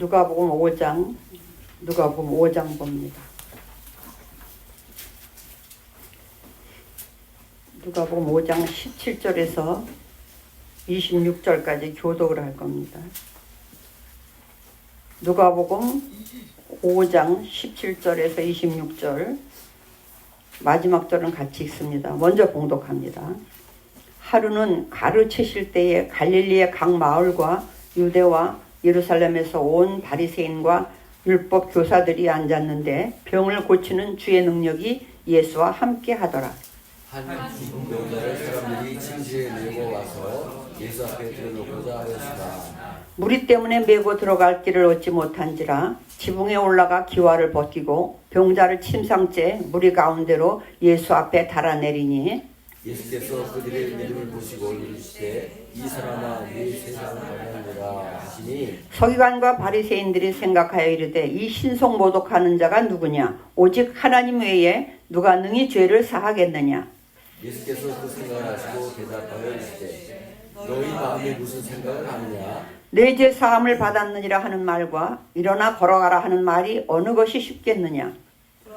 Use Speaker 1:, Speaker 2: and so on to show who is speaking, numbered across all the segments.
Speaker 1: 누가복음 5장 봅니다. 누가복음 5장 17절에서 26절까지 교독을 할 겁니다. 누가복음 5장 17절에서 26절 마지막 절은 같이 읽습니다. 먼저 봉독합니다. 하루는 가르치실 때에 갈릴리의 각 마을과 유대와 예루살렘에서 온 바리새인과 율법 교사들이 앉았는데 병을 고치는 주의 능력이 예수와 함께 하더라.
Speaker 2: 한 병자를 사람들이 침실에 메고 와서 예수 앞에 들여놓고자 하였으나
Speaker 1: 무리 때문에 메고 들어갈 길을 얻지 못한지라 지붕에 올라가 기와를 벗기고 병자를 침상째 무리 가운데로 예수 앞에 달아내리니
Speaker 2: 예수께서 그들의 믿음을 보시고 이르시되 이 사람아 네 세상을 가느니라 하시니
Speaker 1: 서기관과 바리새인들이 생각하여 이르되 이 신속 모독하는 자가 누구냐 오직 하나님 외에 누가 능히 죄를 사하겠느냐.
Speaker 2: 예수께서 그 생각을 하시고 대답하여 이르시되 너희 마음에 무슨 생각을 하느냐
Speaker 1: 내 죄 사함을 받았느니라 하는 말과 일어나 걸어가라 하는 말이 어느 것이 쉽겠느냐.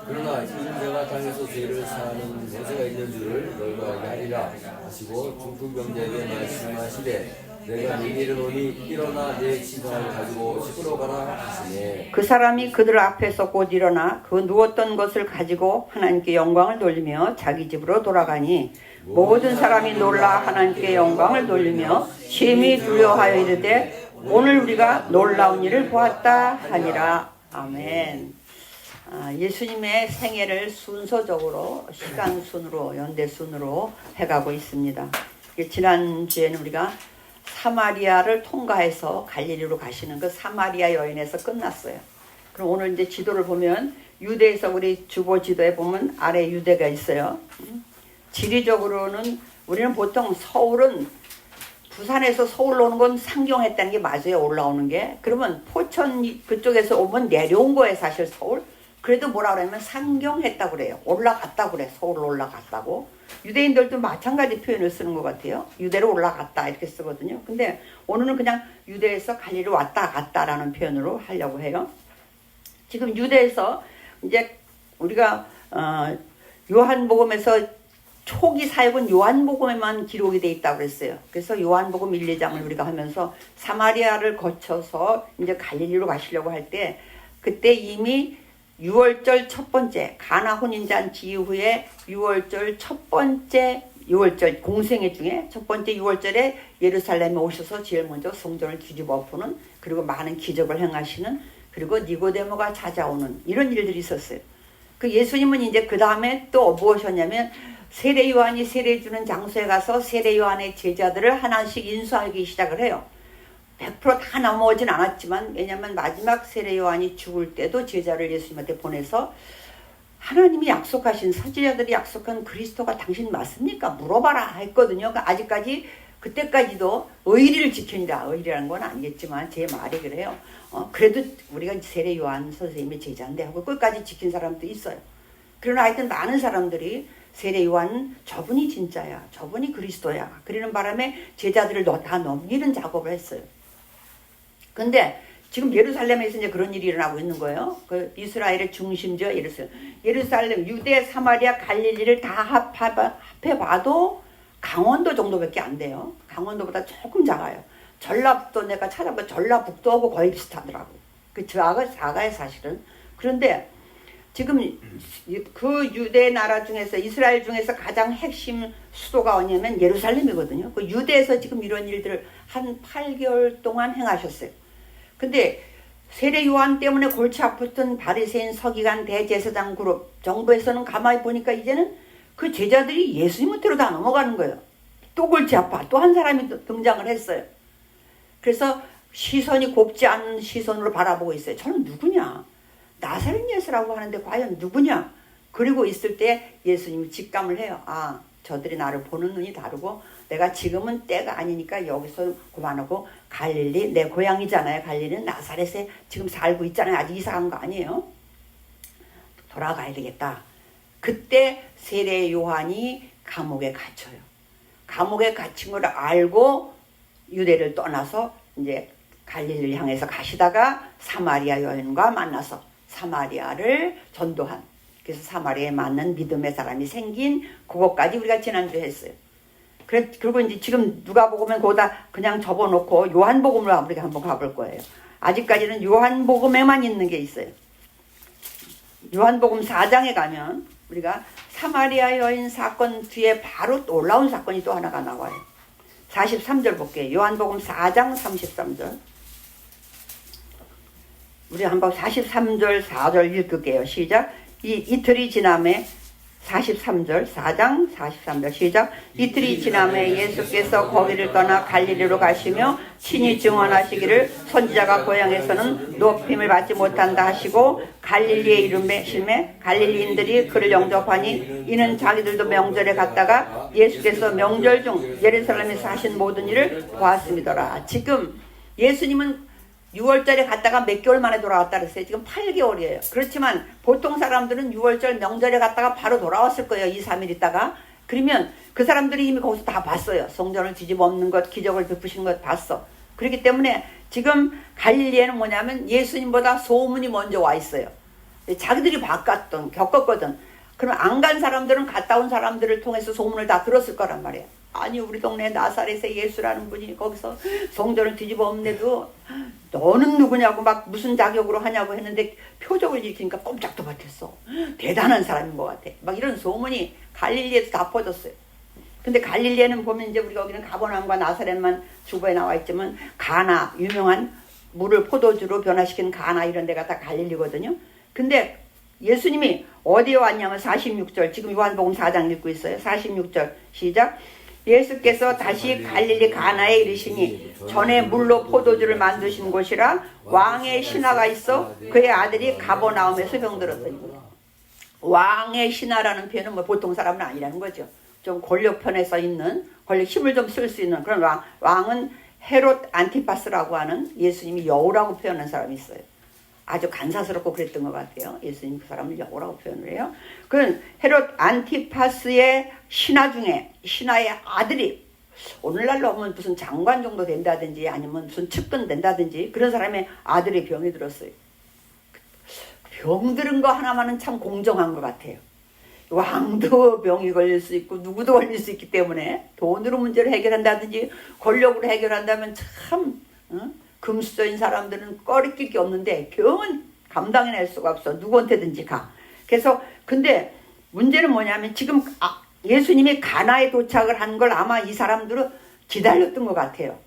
Speaker 2: 그러나 인자가 땅에서 죄를 사하는 모세가 있는 줄을 너희가 알리라 하시고 중풍병자에게 말씀하시되 내가 네 일을 오니 일어나 내 침상을 가지고 집으로 가라 하시네.
Speaker 1: 그 사람이 그들 앞에서 곧 일어나 그 누웠던 것을 가지고 하나님께 영광을 돌리며 자기 집으로 돌아가니 모든 사람이 놀라 하나님께 영광을 돌리며 심히 두려워하여 이르되 오늘 우리가 놀라운 일을 보았다 하니라. 아멘. 예수님의 생애를 순서적으로 시간순으로 연대순으로 해가고 있습니다. 지난주에는 우리가 사마리아를 통과해서 갈릴리로 가시는 그 사마리아 여인에서 끝났어요. 그럼 오늘 이제 지도를 보면 유대에서 우리 주보 지도에 보면 아래 유대가 있어요. 지리적으로는 우리는 보통 서울은 부산에서 서울로 오는 건 상경했다는 게 맞아요. 올라오는 게. 그러면 포천 그쪽에서 오면 내려온 거예요. 사실 서울. 그래도 뭐라 그러면 상경했다고 그래요. 올라갔다고 그래. 서울로 올라갔다고. 유대인들도 마찬가지 표현을 쓰는 것 같아요. 유대로 올라갔다 이렇게 쓰거든요. 근데 오늘은 그냥 유대에서 갈릴리로 왔다 갔다라는 표현으로 하려고 해요. 지금 유대에서 이제 우리가 요한복음에서 초기 사역은 요한복음에만 기록이 돼 있다고 그랬어요. 그래서 요한복음 1, 2장을 우리가 하면서 사마리아를 거쳐서 이제 갈릴리로 가시려고 할 때 그때 이미 6월절 첫 번째 가나 혼인잔치 이후에 6월절 첫 번째 6월절 공생애 중에 첫 번째 6월절에 예루살렘에 오셔서 제일 먼저 성전을 뒤집어 엎는 그리고 많은 기적을 행하시는 그리고 니고데모가 찾아오는 이런 일들이 있었어요. 그 예수님은 이제 그 다음에 또 무엇이었냐면 세례 요한이 세례 주는 장소에 가서 세례 요한의 제자들을 하나씩 인수하기 시작을 해요. 100%다 넘어오진 않았지만 왜냐하면 마지막 세례 요한이 죽을 때도 제자를 예수님한테 보내서 하나님이 약속하신 선지자들이 약속한 그리스도가 당신 맞습니까? 물어봐라 했거든요. 그러니까 아직까지 그때까지도 의리를 지키니라. 의리라는 건 아니겠지만 제 말이 그래요. 그래도 우리가 세례 요한 선생님의 제자인데 하고 끝까지 지킨 사람도 있어요. 그러나 하여튼 많은 사람들이 세례 요한 저분이 진짜야. 저분이 그리스도야. 그러는 바람에 제자들을 다 넘기는 작업을 했어요. 근데 지금 예루살렘에서 이제 그런 일이 일어나고 있는 거예요. 그 이스라엘의 중심지가 예루살렘, 유대, 사마리아, 갈릴리를 다 합해봐도 강원도 정도밖에 안 돼요. 강원도보다 조금 작아요. 전라북도 내가 찾아봐 전라북도하고 거의 비슷하더라고. 그 작아요 사실은. 그런데 지금 그 유대 나라 중에서 이스라엘 중에서 가장 핵심 수도가 어디냐면 예루살렘이거든요. 그 유대에서 지금 이런 일들을 한 8개월 동안 행하셨어요. 근데 세례 요한 때문에 골치 아팠던 바리새인 서기관 대제사장 그룹 정부에서는 가만히 보니까 이제는 그 제자들이 예수님한테로 다 넘어가는 거예요. 또 골치 아파. 또 한 사람이 등장을 했어요. 그래서 시선이 곱지 않은 시선으로 바라보고 있어요. 저는 누구냐? 나사렛 예수라고 하는데 과연 누구냐? 그리고 있을 때 예수님이 직감을 해요. 아, 저들이 나를 보는 눈이 다르고 내가 지금은 때가 아니니까 여기서 그만하고 갈릴리 내 고향이잖아요. 갈릴리는 나사렛에 지금 살고 있잖아요. 아직 이사 간 거 아니에요. 돌아가야 되겠다. 그때 세례 요한이 감옥에 갇혀요. 감옥에 갇힌 걸 알고 유대를 떠나서 이제 갈릴리를 향해서 가시다가 사마리아 여인과 만나서 사마리아를 전도한, 그래서 사마리아에 맞는 믿음의 사람이 생긴 그것까지 우리가 지난주에 했어요. 그리고 이제 지금 누가복음은 거기다 그냥 접어놓고 요한복음으로 우리가 한번 가볼 거예요. 아직까지는 요한복음에만 있는 게 있어요. 요한복음 4장에 가면 우리가 사마리아 여인 사건 뒤에 바로 또 올라온 사건이 또 하나가 나와요. 43절 볼게요. 요한복음 4장 33절. 우리 한번 43절 4절 읽을게요. 시작. 이틀이 지남에 43절 4장 43절 시작. 이틀이 지남에 예수께서 거기를 떠나 갈릴리로 가시며 친히 증언하시기를 선지자가 고향에서는 높임을 받지 못한다 하시고 갈릴리에 이르심에 갈릴리인들이 그를 영접하니 이는 자기들도 명절에 갔다가 예수께서 명절 중 예루살렘에서 하신 모든 일을 보았음이더라. 지금 예수님은 6월절에 갔다가 몇 개월 만에 돌아왔다 그랬어요. 지금 8개월이에요. 그렇지만 보통 사람들은 6월절 명절에 갔다가 바로 돌아왔을 거예요. 2, 3일 있다가. 그러면 그 사람들이 이미 거기서 다 봤어요. 성전을 뒤집어 엎는 것, 기적을 베푸신 것 봤어. 그렇기 때문에 지금 갈릴리에는 뭐냐면 예수님보다 소문이 먼저 와 있어요. 자기들이 겪었거든. 그럼 안 간 사람들은 갔다 온 사람들을 통해서 소문을 다 들었을 거란 말이에요. 아니 우리 동네 나사렛의 예수라는 분이 거기서 성전을 뒤집어 엎는데도 너는 누구냐고 막 무슨 자격으로 하냐고 했는데 표적을 일으키니까 꼼짝도 못했어. 대단한 사람인 것 같아. 막 이런 소문이 갈릴리에서 다 퍼졌어요. 근데 갈릴리에는 보면 이제 우리가 여기는 가버나움과 나사렛만 주보에 나와 있지만 가나, 유명한 물을 포도주로 변화시킨 가나 이런 데가 다 갈릴리거든요. 근데 예수님이 어디에 왔냐면 46절, 지금 요한복음 4장 읽고 있어요. 46절 시작. 예수께서 다시 갈릴리 가나에 이르시니 전에 물로 포도주를 만드신 곳이라 왕의 신하가 있어 그의 아들이 가버나움에서 병들었더니. 왕의 신하라는 표현은 뭐 보통 사람은 아니라는 거죠. 좀 권력편에 서 있는, 권력 힘을 좀 쓸 수 있는 그런 왕은 헤롯 안티파스라고 하는 예수님이 여우라고 표현한 사람이 있어요. 아주 간사스럽고 그랬던 것 같아요. 예수님 그 사람을 여우라고 표현을 해요. 그건 헤롯 안티파스의 신하 중에 신하의 아들이 오늘날로 하면 무슨 장관 정도 된다든지 아니면 무슨 측근 된다든지 그런 사람의 아들이 병이 들었어요. 병 들은 거 하나만은 참 공정한 것 같아요. 왕도 병이 걸릴 수 있고 누구도 걸릴 수 있기 때문에 돈으로 문제를 해결한다든지 권력으로 해결한다면 참 금수저인 사람들은 꺼리낄 게 없는데 병은 감당해낼 수가 없어. 누구한테든지 가. 그래서 근데 문제는 뭐냐면 지금 예수님이 가나에 도착을 한 걸 아마 이 사람들은 기다렸던 것 같아요.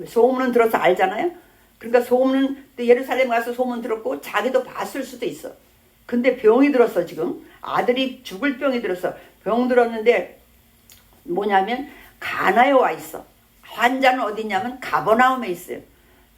Speaker 1: 소문은 들어서 알잖아요. 그러니까 소문은 예루살렘 가서 소문 들었고 자기도 봤을 수도 있어. 근데 병이 들었어. 지금 아들이 죽을 병이 들었어. 병 들었는데 뭐냐면 가나에 와 있어. 환자는 어디 있냐면 가버나움에 있어요.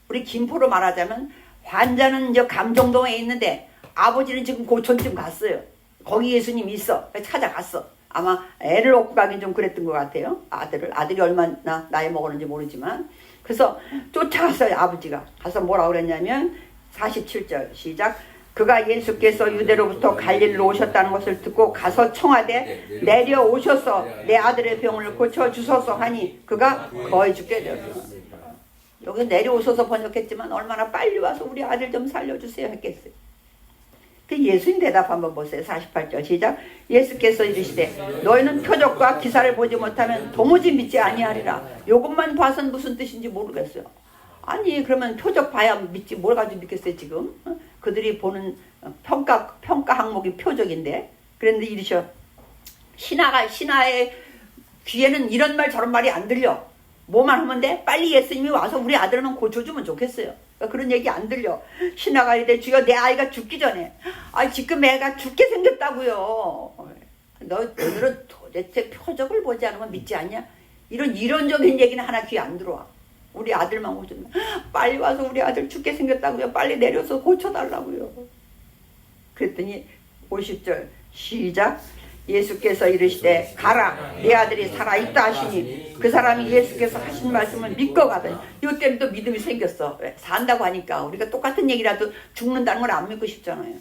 Speaker 1: 우리 김포로 말하자면 환자는 이제 감정동에 있는데 아버지는 지금 고촌쯤 갔어요. 거기 예수님이 있어. 찾아갔어. 아마 애를 얻고 가긴 좀 그랬던 것 같아요. 아들이 얼마나 나이 먹었는지 모르지만. 그래서 쫓아갔어요. 아버지가. 가서 뭐라고 그랬냐면 47절 시작. 그가 예수께서 유대로부터 갈릴리로 오셨다는 것을 듣고 가서 청하되 내려오셔서 내 아들의 병을 고쳐주소서 하니 그가 거의 죽게 되었어요. 여기 내려오셔서 번역했지만 얼마나 빨리 와서 우리 아들 좀 살려주세요 했겠어요. 그 예수님 대답 한번 보세요. 48절 시작. 예수께서 이르시되 너희는 표적과 기사를 보지 못하면 도무지 믿지 아니하리라. 이것만 봐선 무슨 뜻인지 모르겠어요. 아니 그러면 표적 봐야 믿지 뭘 가지고 믿겠어요 지금. 그들이 보는 평가 항목이 표적인데. 그런데 이르셔. 신하의 귀에는 이런 말 저런 말이 안 들려. 뭐만 하면 돼? 빨리 예수님이 와서 우리 아들만 고쳐주면 좋겠어요. 그러니까 그런 얘기 안 들려. 신하가 이래 주여 내 아이가 죽기 전에 지금 애가 죽게 생겼다고요. 너희들은 도대체 표적을 보지 않으면 믿지 않냐? 이런적인 얘기는 하나 귀에 안 들어와. 우리 아들만 고쳐주면 빨리 와서 우리 아들 죽게 생겼다고요. 빨리 내려서 고쳐달라고요. 그랬더니 50절 시작. 예수께서 이르시되 가라 네 아들이 살아있다 하시니 그 사람이 예수께서 하신 말씀을 믿고 가더니 이때는 또 믿음이 생겼어. 산다고 하니까 우리가 똑같은 얘기라도 죽는다는 걸 안 믿고 싶잖아요.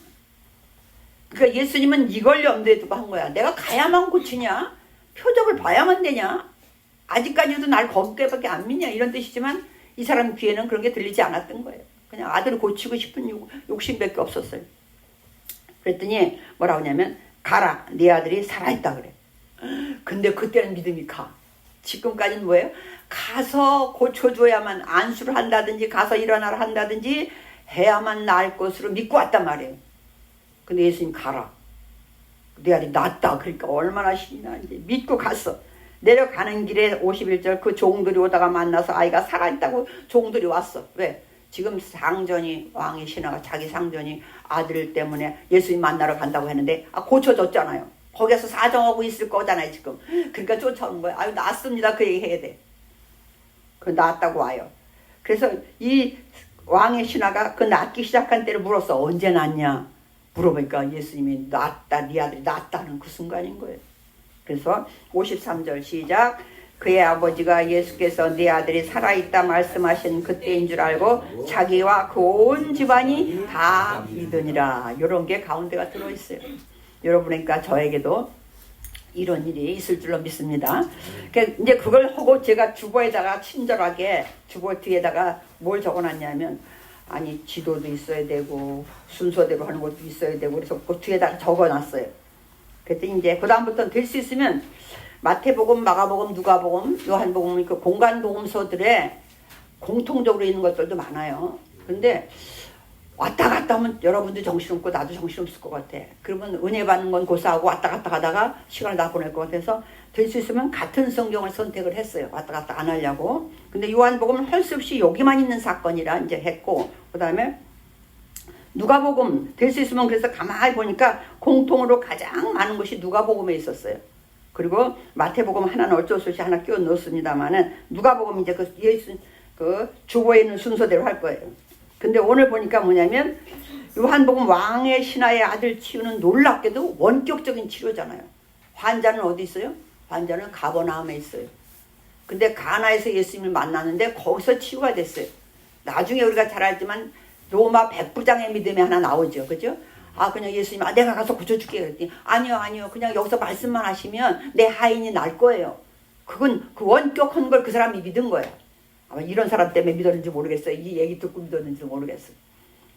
Speaker 1: 그러니까 예수님은 이걸 염두에 두고 한 거야. 내가 가야만 고치냐? 표적을 봐야만 되냐? 아직까지도 날 거기까지밖에 안 믿냐? 이런 뜻이지만 이 사람 귀에는 그런 게 들리지 않았던 거예요. 그냥 아들을 고치고 싶은 욕심밖에 없었어요. 그랬더니 뭐라고 하냐면 가라, 네 아들이 살아있다 그래. 근데 그때는 믿음이 가. 지금까지는 뭐예요? 가서 고쳐줘야만, 안수를 한다든지 가서 일어나라 한다든지 해야만 나을 것으로 믿고 왔단 말이에요. 근데 예수님 가라, 내 아들이 낫다. 그러니까 얼마나 신이 나는지 믿고 갔어. 내려가는 길에 51절 그 종들이 오다가 만나서 아이가 살아있다고 종들이 왔어. 왜? 지금 상전이, 왕의 신하가 자기 상전이 아들 때문에 예수님 만나러 간다고 했는데 고쳐줬잖아요. 거기서 사정하고 있을 거잖아요 지금. 그러니까 쫓아오는 거예요. 아유 낫습니다 그 얘기 해야 돼. 그 낫다고 와요. 그래서 이 왕의 신하가 그 낫기 시작한 때를 물었어. 언제 낫냐 물어보니까 예수님이 낫다, 네 아들이 낫다는 그 순간인 거예요. 그래서 53절 시작. 그의 아버지가 예수께서 네 아들이 살아있다 말씀하신 그때인 줄 알고 자기와 그 온 집안이 다 믿으니라. 이런 게 가운데가 들어있어요. 여러분이니까 저에게도 이런 일이 있을 줄로 믿습니다. 이제 그걸 하고 제가 주보에다가 친절하게 주보 뒤에다가 뭘 적어놨냐면, 아니 지도도 있어야 되고 순서대로 하는 것도 있어야 되고 그래서 그 뒤에다가 적어놨어요. 그랬더니 이제 그 다음부터는 될 수 있으면 마태복음, 마가복음, 누가복음, 요한복음 그 공간 복음서들에 공통적으로 있는 것들도 많아요. 근데 왔다 갔다 하면 여러분도 정신없고 나도 정신없을 것 같아. 그러면 은혜 받는 건 고사하고 왔다 갔다 하다가 시간을 다 보낼 것 같아서 될 수 있으면 같은 성경을 선택을 했어요. 왔다 갔다 안 하려고. 근데 요한복음은 할 수 없이 여기만 있는 사건이라 이제 했고, 그 다음에 누가복음 될 수 있으면 그래서 가만히 보니까 공통으로 가장 많은 것이 누가복음에 있었어요. 그리고 마태복음 하나는 어쩔 수 없이 하나 끼워 넣었습니다만은 누가복음 이제 그 예수 그 주보에 있는 순서대로 할 거예요. 근데 오늘 보니까 뭐냐면 요한복음 왕의 신하의 아들 치유는 놀랍게도 원격적인 치료잖아요. 환자는 어디 있어요? 환자는 가버나움에 있어요. 근데 가나에서 예수님을 만났는데 거기서 치유가 됐어요. 나중에 우리가 잘 알지만 로마 백부장의 믿음이 하나 나오죠. 그죠? 그냥 예수님, 내가 가서 고쳐줄게. 그랬더니, 아니요. 그냥 여기서 말씀만 하시면 내 하인이 날 거예요. 그건 그 원격한 걸 그 사람이 믿은 거예요. 아마 이런 사람 때문에 믿었는지 모르겠어요. 이 얘기 듣고 믿었는지 모르겠어요.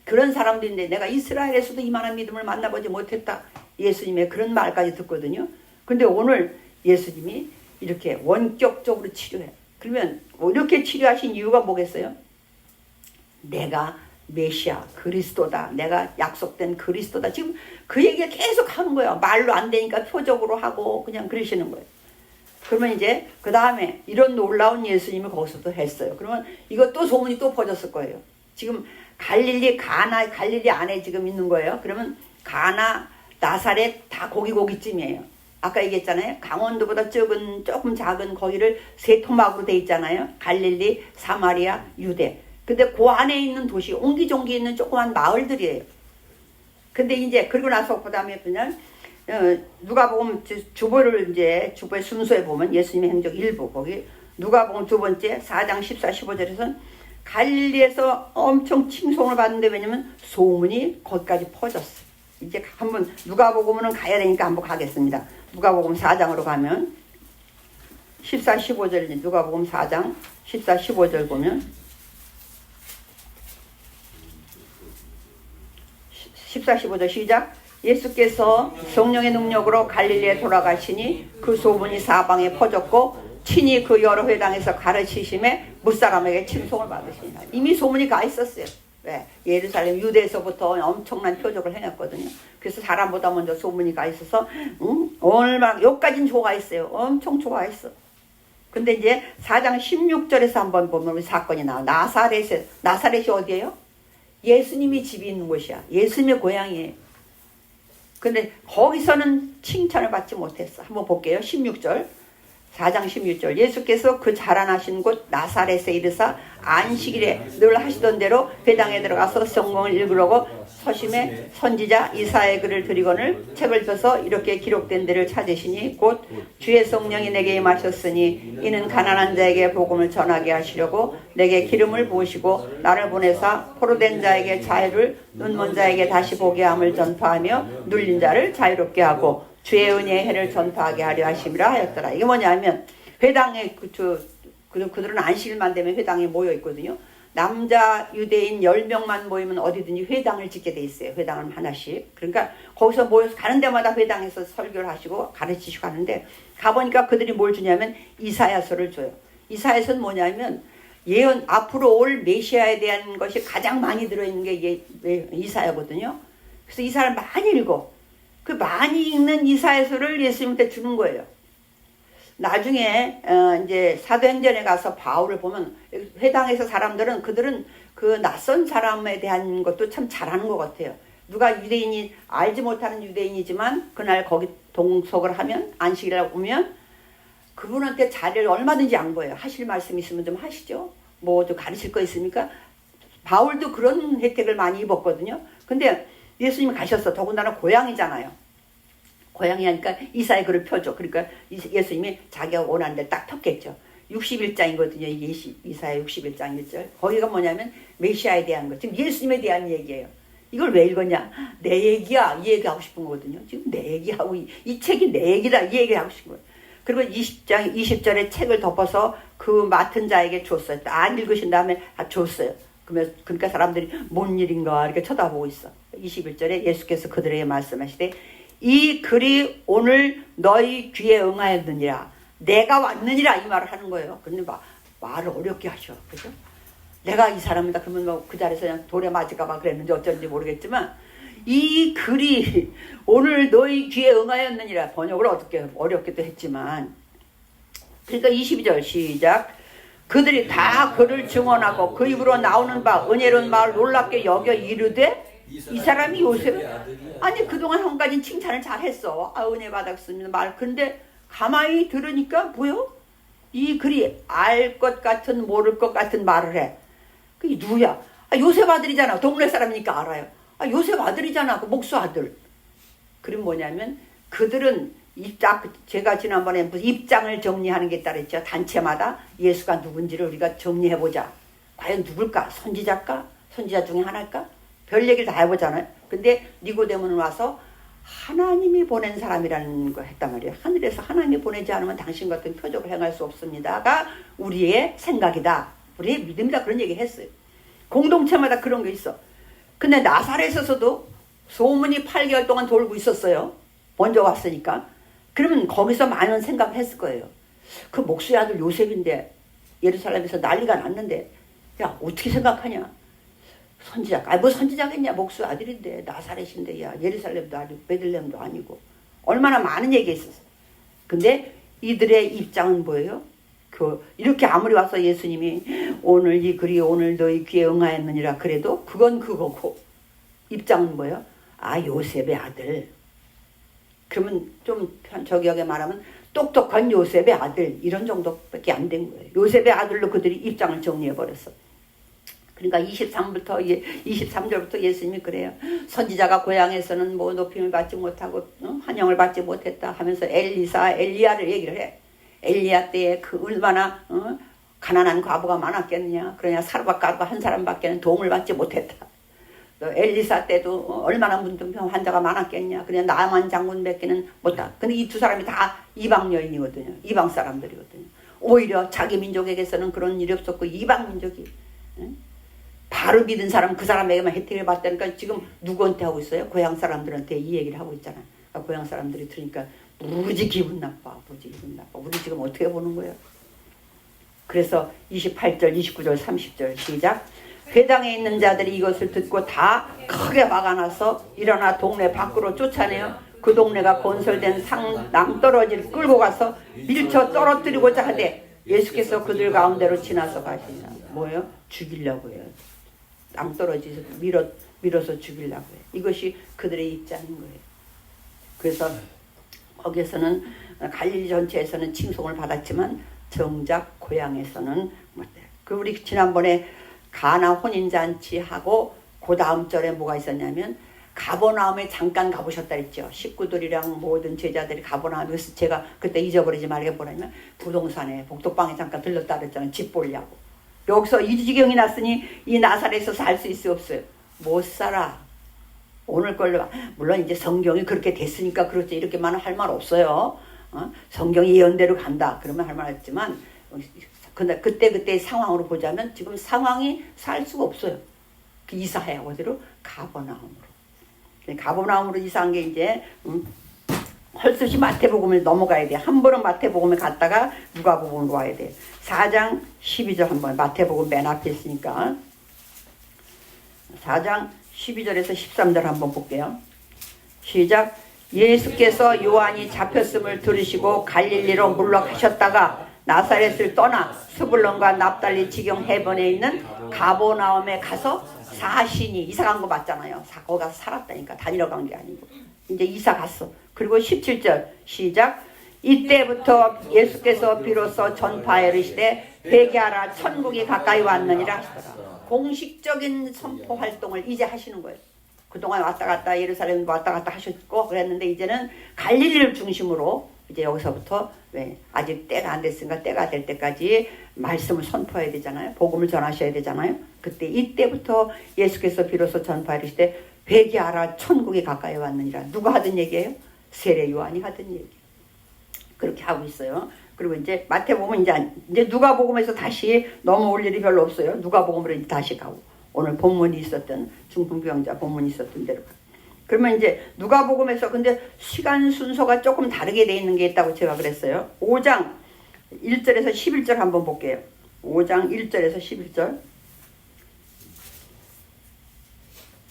Speaker 1: 그런 사람들인데 내가 이스라엘에서도 이만한 믿음을 만나보지 못했다. 예수님의 그런 말까지 듣거든요. 근데 오늘 예수님이 이렇게 원격적으로 치료해. 그러면 이렇게 치료하신 이유가 뭐겠어요? 내가 메시아 그리스도다. 내가 약속된 그리스도다. 지금 그 얘기를 계속 하는 거예요. 말로 안 되니까 표적으로 하고 그냥 그러시는 거예요. 그러면 이제 그 다음에 이런 놀라운 예수님이 거기서도 했어요. 그러면 이거 또 소문이 또 퍼졌을 거예요. 지금 갈릴리 가나 갈릴리 안에 지금 있는 거예요. 그러면 가나 나사렛 다 고기쯤이에요. 아까 얘기했잖아요. 강원도보다 조금 작은 거기를 세 토막으로 돼 있잖아요. 갈릴리, 사마리아, 유대. 근데 그 안에 있는 도시, 옹기종기 있는 조그만 마을들이에요. 근데 이제 그러고 나서 그 다음에 그냥 누가복음 주보를 이제 주보의 순서에 보면 예수님의 행적 일부 거기 누가복음 두 번째 4장 14, 15절에서는 갈릴리에서 엄청 칭송을 받는데 왜냐면 소문이 거기까지 퍼졌어. 이제 한번 누가복음은 가야 되니까 한번 가겠습니다. 누가복음 4장으로 가면 14, 15절 누가복음 4장 14, 15절 보면 14, 15절 시작. 예수께서 성령의 능력으로 갈릴리에 돌아가시니 그 소문이 사방에 퍼졌고 친히 그 여러 회당에서 가르치심에 무사람에게 칭송을 받으시니라. 이미 소문이 가 있었어요. 왜? 예루살렘 유대에서부터 엄청난 표적을 행했거든요. 그래서 사람보다 먼저 소문이 가 있어서 얼마나 여기까지는 좋아했어요. 엄청 좋아했어. 근데 이제 4장 16절에서 한번 보면 우리 사건이 나와. 나사렛이 어디예요? 예수님이 집이 있는 곳이야. 예수님의 고향이에요. 근데 거기서는 칭찬을 받지 못했어. 한번 볼게요. 16절. 4장 16절. 예수께서 그 자라나신 곳 나사렛에 이르사 안식일에 늘 하시던 대로 회당에 들어가서 성경을 읽으려고 서심해 선지자 이사야의 글을 드리거늘 책을 펴서 이렇게 기록된 데를 찾으시니 곧 주의 성령이 내게 임하셨으니 이는 가난한 자에게 복음을 전하게 하시려고 내게 기름을 부으시고 나를 보내사 포로된 자에게 자유를 눈먼 자에게 다시 보게 함을 전파하며 눌린 자를 자유롭게 하고 주의 은혜의 해를 전파하게 하려 하심이라 하였더라. 이게 뭐냐면 회당에 그리고 그들은 안식일만 되면 회당에 모여 있거든요. 남자 유대인 10명만 모이면 어디든지 회당을 짓게 돼 있어요. 회당은 하나씩. 그러니까 거기서 모여서 가는 데마다 회당에서 설교를 하시고 가르치시고 하는데, 가보니까 그들이 뭘 주냐면 이사야서를 줘요. 이사야서는 뭐냐면 예언, 앞으로 올 메시아에 대한 것이 가장 많이 들어있는 게 이게 이사야거든요. 그래서 이사야를 많이 읽어. 그 많이 읽는 이사야서를 예수님한테 주는 거예요. 나중에 이제 사도행전에 가서 바울을 보면 회당에서 사람들은, 그들은 그 낯선 사람에 대한 것도 참 잘하는 것 같아요. 누가 유대인이, 알지 못하는 유대인이지만 그날 거기 동석을 하면, 안식일에 오면 그분한테 자리를 얼마든지 양보해요. 하실 말씀 있으면 좀 하시죠. 뭐 좀 가르칠 거 있습니까? 바울도 그런 혜택을 많이 입었거든요. 근데 예수님이 가셨어. 더군다나 고향이잖아요. 고향이 하니까 이사야 글을 펴줘. 그러니까 예수님이 자기가 원하는 데 딱 폈겠죠. 61장이거든요. 이게 이사야 61장 1절. 거기가 뭐냐면 메시아에 대한 거. 지금 예수님에 대한 얘기예요. 이걸 왜 읽었냐? 내 얘기야. 이 얘기하고 싶은 거거든요. 지금 내 얘기하고, 이 책이 내 얘기다. 이 얘기하고 싶은 거예요. 그리고 20절에 책을 덮어서 그 맡은 자에게 줬어요. 안 읽으신 다음에 줬어요. 그러니까 사람들이 뭔 일인가 이렇게 쳐다보고 있어. 21절에 예수께서 그들에게 말씀하시되, 이 글이 오늘 너희 귀에 응하였느니라. 내가 왔느니라. 이 말을 하는 거예요. 근데 말을 어렵게 하셔. 그죠? 내가 이 사람이다. 그러면 뭐 그 자리에서 그냥 돌에 맞을까봐 그랬는지 어쩐지 모르겠지만, 이 글이 오늘 너희 귀에 응하였느니라. 번역을 어떻게 어렵게도 했지만, 그러니까 22절 시작. 그들이 다 그를 증언하고 그 입으로 나오는 바 은혜로운 말을 놀랍게 여겨 이르되, 이 사람이 요셉, 아니 그동안 한 가지 칭찬을 잘했어. 은혜 받았습니다 말. 근데 가만히 들으니까 뭐요? 이 글이 알 것 같은 모를 것 같은 말을 해. 그게 누구야? 요셉 아들이잖아. 동네 사람이니까 알아요. 요셉 아들이잖아. 그 목수 아들. 그럼 뭐냐면 그들은 제가 지난번에 무슨 입장을 정리하는 게 있다 그랬죠. 단체마다 예수가 누군지를 우리가 정리해보자. 과연 누굴까? 선지자일까? 선지자 중에 하나일까? 별 얘기를 다 해보잖아요. 근데 니고데모는 와서 하나님이 보낸 사람이라는 거 했단 말이에요. 하늘에서 하나님이 보내지 않으면 당신 같은 표적을 행할 수 없습니다가 우리의 생각이다. 우리의 믿음이다. 그런 얘기를 했어요. 공동체마다 그런 게 있어. 근데 나사렛에서도 소문이 8개월 동안 돌고 있었어요. 먼저 왔으니까. 그러면 거기서 많은 생각을 했을 거예요. 그 목수의 아들 요셉인데 예루살렘에서 난리가 났는데, 야 어떻게 생각하냐? 선지자, 뭐 선지자겠냐? 목수 아들인데, 나사렛인데, 야 예루살렘도 아니고 베들레헴도 아니고, 얼마나 많은 얘기가 있었어. 근데 이들의 입장은 뭐예요? 이렇게 아무리 와서 예수님이 오늘 이 글이 오늘 너희 귀에 응하였느니라 그래도 그건 그거고, 입장은 뭐예요? 요셉의 아들. 그러면 좀 저기하게 말하면 똑똑한 요셉의 아들, 이런 정도밖에 안 된 거예요. 요셉의 아들로 그들이 입장을 정리해버렸어. 그러니까 23절부터 예수님이 그래요. 선지자가 고향에서는 뭐 높임을 받지 못하고 환영을 받지 못했다 하면서 엘리야를 얘기를 해. 엘리야 때에 그 얼마나 가난한 과부가 많았겠냐. 그러냐 사르밧가루가 한 사람밖에는 도움을 받지 못했다. 엘리사 때도 얼마나 문둥병 환자가 많았겠냐. 그냥 나만 장군밖에는 못다. 근데 이 두 사람이 다 이방 여인이거든요. 이방 사람들이거든요. 오히려 자기 민족에게서는 그런 일이 없었고 이방 민족이 바로 믿은 사람 그 사람에게만 혜택을 받다니까 지금 누구한테 하고 있어요? 고향 사람들한테 이 얘기를 하고 있잖아요. 고향 사람들이 들으니까 무지 기분 나빠. 무지 기분 나빠. 우리 지금 어떻게 보는 거예요? 그래서 28절, 29절, 30절 시작. 회당에 있는 자들이 이것을 듣고 다 크게 화가 나서 일어나 동네 밖으로 쫓아내어 그 동네가 건설된 낭떠러지를 끌고 가서 밀쳐 떨어뜨리고자 하되 예수께서 그들 가운데로 지나서 가시니라. 뭐예요? 죽이려고 해요. 낭떠러지에서 밀어서 죽이려고 해요. 이것이 그들의 입장인 거예요. 그래서 거기에서는 갈릴리 전체에서는 칭송을 받았지만 정작 고향에서는 못돼요. 우리 지난번에 가나 혼인잔치하고 그 다음 절에 뭐가 있었냐면 가버나움에 잠깐 가보셨다 했죠. 식구들이랑 모든 제자들이 가버나움에. 그래서 제가 그때 잊어버리지 말게 뭐냐면 부동산에 복덕방에 잠깐 들렀다 그랬잖아요. 집 보려고. 여기서 이 지경이 났으니 이 나사렛에서 살 수 있어 없어요? 못 살아. 오늘 걸로 물론 이제 성경이 그렇게 됐으니까 그렇지 이렇게만 할 말 없어요. 성경이 예언대로 간다 그러면 할 말 없지만 그때 상황으로 보자면 지금 상황이 살 수가 없어요. 그 이사해요. 어디로? 가버나움으로. 가버나움으로 이사한 게 이제 헐수시 마태복음을 넘어가야 돼. 한 번은 마태복음에 갔다가 누가복음으로 와야 돼. 4장 12절 한번 마태복음 맨 앞에 있으니까 4장 12절에서 13절 한번 볼게요. 시작. 예수께서 요한이 잡혔음을 들으시고 갈릴리로 물러가셨다가 나사렛을 떠나 스불론과 납달리 지경 해변에 있는 가버나움에 가서 사신이 이사 간 거 맞잖아요. 거기 가서 살았다니까. 다니러 간 게 아니고 이제 이사 갔어. 그리고 17절 시작. 이때부터 예수께서 비로소 전파에 이르시되 회개하라 천국이 가까이 왔느니라 하시더라. 공식적인 선포 활동을 이제 하시는 거예요. 그동안 왔다 갔다 예루살렘 왔다 갔다 하셨고 그랬는데 이제는 갈릴리를 중심으로 이제 여기서부터 아직 때가 안 됐으니까 때가 될 때까지 말씀을 선포해야 되잖아요. 복음을 전하셔야 되잖아요. 그때 이때부터 예수께서 비로소 전파해 이르시되 회개하라 천국이 가까이 왔느니라. 누가 하던 얘기예요? 세례 요한이 하던 얘기. 그렇게 하고 있어요. 그리고 이제 마태복음은 이제 누가복음에서 다시 넘어올 일이 별로 없어요. 누가복음으로 이제 다시 가고 오늘 본문이 있었던 중풍병자 본문이 있었던 대로. 그러면 이제 누가복음에서 근데 시간 순서가 조금 다르게 돼 있는 게 있다고 제가 그랬어요. 5장 1절에서 11절 한번 볼게요. 5장 1절에서 11절.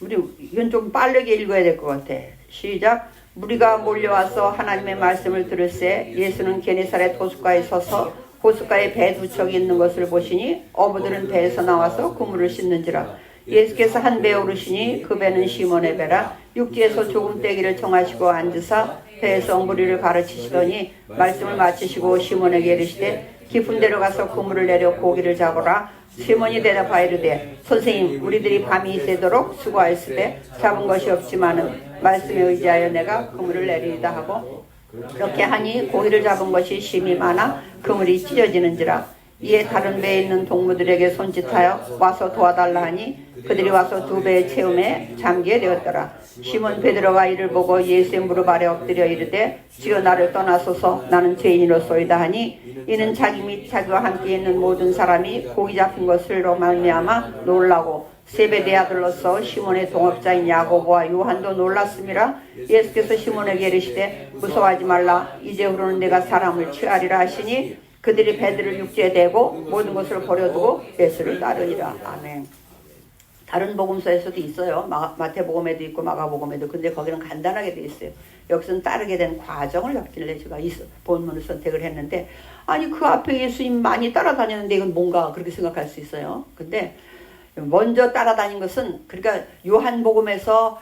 Speaker 1: 우리 이건 좀 빠르게 읽어야 될 것 같아. 시작. 무리가 몰려와서 하나님의 말씀을 들을새 예수는 게네사렛 호숫가에 서서 호숫가에 배 두 척이 있는 것을 보시니 어부들은 배에서 나와서 그물을 씻는지라. 예수께서 한 배에 오르시니 그 배는 시몬의 배라. 육지에서 조금 떼기를 정하시고 앉으사 배에서 무리를 가르치시더니 말씀을 마치시고 시몬에게 이르시되 깊은 데로 가서 그물을 내려 고기를 잡으라. 시몬이 대답하여 이르되 선생님 우리들이 밤이 새도록 수고하였으되 잡은 것이 없지만은 말씀에 의지하여 내가 그물을 내리리다 하고 그렇게 하니 고기를 잡은 것이 심히 많아 그물이 찢어지는지라. 이에 다른 배에 있는 동무들에게 손짓하여 와서 도와달라 하니 그들이 와서 두 배의 채움에 잠기게 되었더라. 시몬 베드로가 이를 보고 예수의 무릎 아래 엎드려 이르되 주여 나를 떠나소서 나는 죄인이로소이다 하니 이는 자기 및 자기와 함께 있는 모든 사람이 고기 잡힌 것을로 말미암아 놀라고 세베대 아들로서 시몬의 동업자인 야고보와 요한도 놀랐음이라. 예수께서 시몬에게 이르시되 무서워하지 말라. 이제후로는 내가 사람을 취하리라 하시니 그들이 배들을 육지에 대고 모든 것을 버려두고 예수를 따르니라. 아멘. 다른 복음서에서도 있어요. 마태복음에도 있고 마가복음에도. 근데 거기는 간단하게 돼 있어요. 여기서는 따르게 된 과정을 였길래 제가 본문을 선택을 했는데 아니 그 앞에 예수님 많이 따라다녔는데 이건 뭔가 그렇게 생각할 수 있어요. 근데 먼저 따라다닌 것은 그러니까 요한복음에서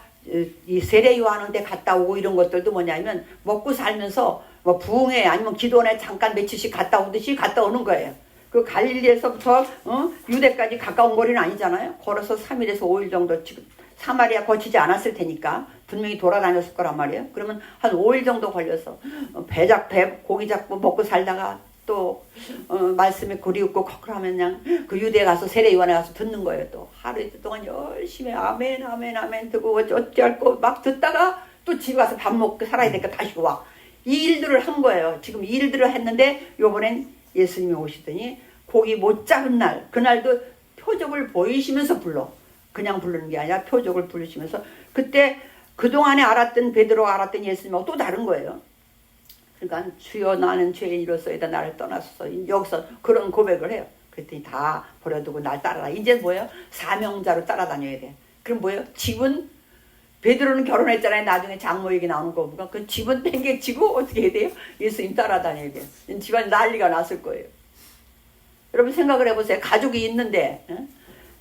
Speaker 1: 이 세례 요한한테 갔다 오고 이런 것들도 뭐냐면 먹고 살면서 뭐 부흥회 아니면 기도원에 잠깐 며칠씩 갔다 오듯이 갔다 오는 거예요. 그 갈릴리에서부터 유대까지 가까운 거리는 아니잖아요. 걸어서 3일에서 5일 정도 지금 사마리아 거치지 않았을 테니까 분명히 돌아다녔을 거란 말이에요. 그러면 한 5일 정도 걸려서 배 고기 잡고 먹고 살다가 또 말씀에 그리웠고 그러면 그냥 그 유대에 가서 세례 요한에 가서 듣는 거예요. 또 하루 이틀 동안 열심히 아멘 아멘 아멘 듣고 어쩌고 막 듣다가 또 집에 가서 밥 먹고 살아야 되니까 다시 와. 이 일들을 한 거예요. 지금 이 일들을 했는데 요번엔 예수님이 오시더니 고기 못 잡은 날 그날도 표적을 보이시면서 불러. 그냥 부르는 게 아니라 표적을 부르시면서 그때 그동안에 알았던 베드로가 알았던 예수님하고 또 다른 거예요. 그러니까 주여 나는 죄인이로소이다 나를 떠나소서. 여기서 그런 고백을 해요. 그랬더니 다 버려두고 날 따라라. 이제 뭐예요? 사명자로 따라다녀야 돼. 그럼 뭐예요? 집은 베드로는 결혼했잖아요. 나중에 장모 얘기 나오는 거 보니까 그 집은 땡겨치고 어떻게 해야 돼요? 예수님 따라다녀야 돼요. 집안 난리가 났을 거예요. 여러분 생각을 해보세요. 가족이 있는데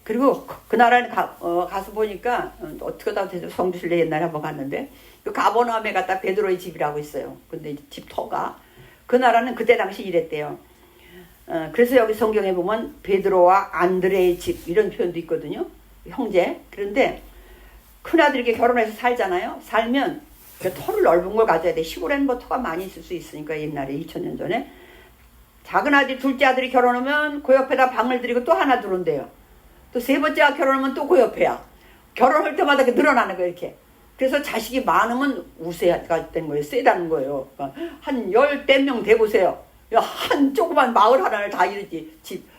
Speaker 1: 그리고 그 나라에 가서 보니까 어떻게 다 성주실내 옛날에 한번 갔는데 그 가버나움에 갔다 베드로의 집이라고 있어요. 근데 집 터가 그 나라는 그때 당시 이랬대요. 그래서 여기 성경에 보면 베드로와 안드레의 집 이런 표현도 있거든요. 형제. 그런데 큰아들에게 결혼해서 살잖아요. 살면 그 터를 넓은 걸 가져야 돼. 시골에는 뭐 터가 많이 있을 수 있으니까 옛날에 2000년 전에 작은 아들 둘째 아들이 결혼하면 그 옆에다 방을 들이고 또 하나 들어온대요. 또 세 번째가 결혼하면 또 그 옆에야. 결혼할 때마다 이렇게 늘어나는 거예요. 이렇게. 그래서 자식이 많으면 우세가 된 거예요. 세다는 거예요. 그러니까 한 10대 명 돼보세요. 야, 한 조그만 마을 하나를 다 이루지. 집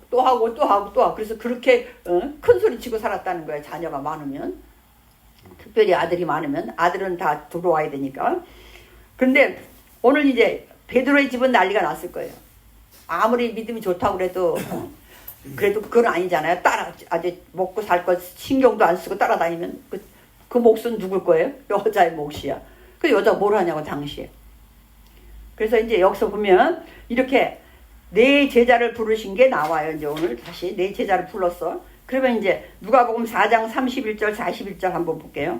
Speaker 1: 또 하고 또 하고 또 하고. 그래서 그렇게 큰 소리 치고 살았다는 거예요. 자녀가 많으면. 특별히 아들이 많으면. 아들은 다 들어와야 되니까. 근데 오늘 이제 베드로의 집은 난리가 났을 거예요. 아무리 믿음이 좋다고 그래도 그래도 그건 아니잖아요. 아주 먹고 살 것 신경도 안 쓰고 따라다니면 그 몫은 누굴 거예요? 여자의 몫이야. 그 여자 뭘 하냐고 당시에. 그래서 이제 여기서 보면 이렇게 네 제자를 부르신 게 나와요. 이제 오늘 다시 네 제자를 불렀어. 그러면 이제 누가복음 4장 31절 41절 한번 볼게요.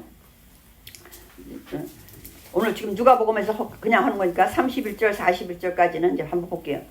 Speaker 1: 오늘 지금 누가복음에서 그냥 하는 거니까 31절 41절까지는 이제 한번 볼게요.